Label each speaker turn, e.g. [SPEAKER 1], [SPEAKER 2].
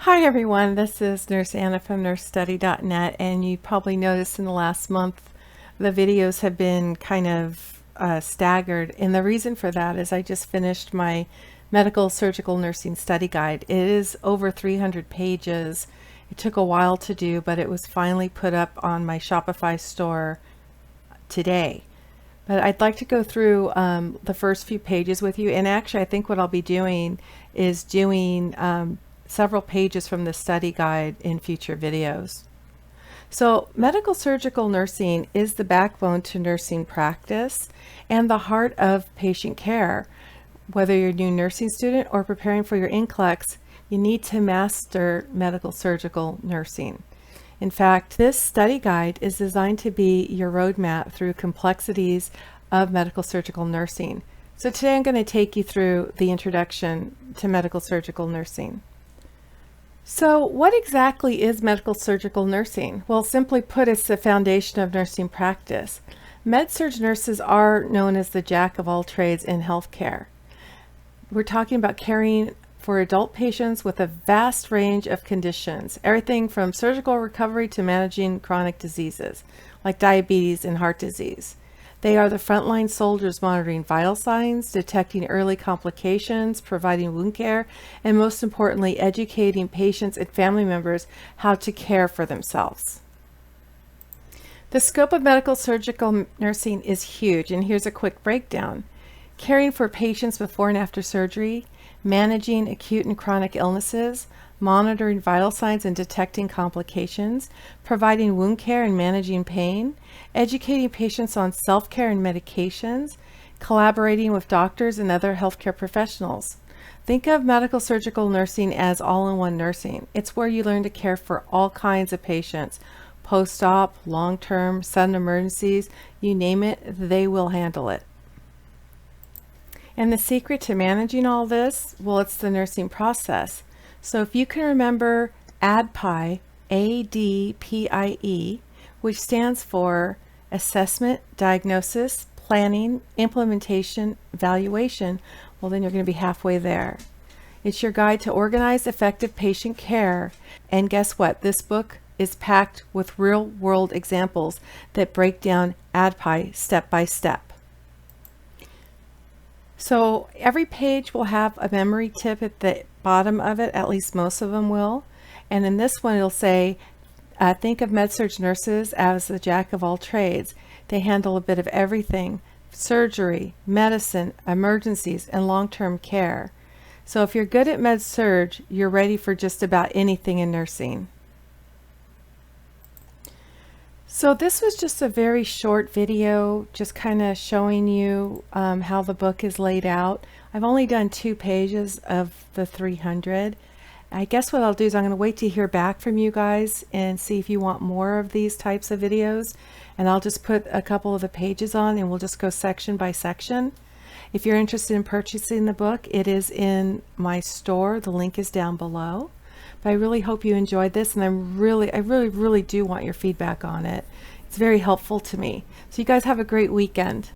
[SPEAKER 1] Hi everyone, this is Nurse Anna from nursestudy.net, and you probably noticed in the last month the videos have been kind of staggered, and the reason for that is I just finished my medical surgical nursing study guide. It is over 300 pages. It took a while to do, but it was finally put up on my Shopify store today. But I'd like to go through the first few pages with you, and actually I think what I'll be doing is doing several pages from the study guide in future videos. So medical surgical nursing is the backbone to nursing practice and the heart of patient care. Whether you're a new nursing student or preparing for your NCLEX, you need to master medical surgical nursing. In fact, this study guide is designed to be your roadmap through complexities of medical surgical nursing. So today I'm going to take you through the introduction to medical surgical nursing. So what exactly is medical surgical nursing? Well, simply put, it's the foundation of nursing practice. Med-Surg nurses are known as the jack of all trades in healthcare. We're talking about caring for adult patients with a vast range of conditions, everything from surgical recovery to managing chronic diseases like diabetes and heart disease. They are the frontline soldiers monitoring vital signs, detecting early complications, providing wound care, and most importantly, educating patients and family members how to care for themselves. The scope of medical surgical nursing is huge, and here's a quick breakdown. Caring for patients before and after surgery, managing acute and chronic illnesses, monitoring vital signs and detecting complications, providing wound care and managing pain, educating patients on self-care and medications, collaborating with doctors and other healthcare professionals. Think of medical surgical nursing as all-in-one nursing. It's where you learn to care for all kinds of patients, post-op, long-term, sudden emergencies, you name it, they will handle it. And the secret to managing all this, well, it's the nursing process. So if you can remember ADPIE, A-D-P-I-E, which stands for Assessment, Diagnosis, Planning, Implementation, Evaluation, well, then you're going to be halfway there. It's your guide to organized, effective patient care. And guess what? This book is packed with real-world examples that break down ADPIE step by step. So every page will have a memory tip at the bottom of it, at least most of them will. And in this one it'll say, think of Med-Surg nurses as the jack of all trades. They handle a bit of everything: surgery, medicine, emergencies, and long-term care. So if you're good at Med-Surg, you're ready for just about anything in nursing. So this was just a very short video, just kind of showing you how the book is laid out. I've only done 2 pages of the 300. I guess what I'll do is I'm going to wait to hear back from you guys and see if you want more of these types of videos. And I'll just put a couple of the pages on and we'll just go section by section. If you're interested in purchasing the book, it is in my store. The link is down below. But I really hope you enjoyed this, and I really do want your feedback on it. It's very helpful to me. So you guys have a great weekend.